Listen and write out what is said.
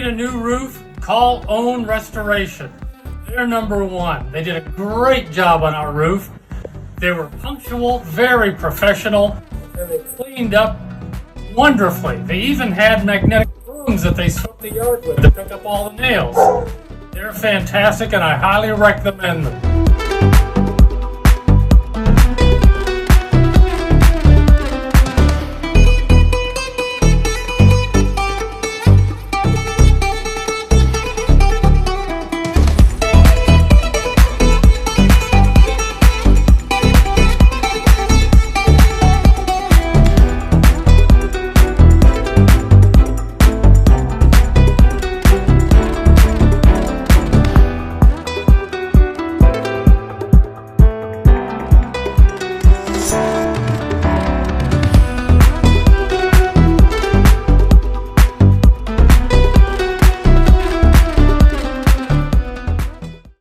Need a new roof? Call Own Restoration. They're number one. They did a great job on our roof. They were punctual, very professional, and they cleaned up wonderfully. They even had magnetic brooms that they swept the yard with to pick up all the nails. They're fantastic, and I highly recommend them.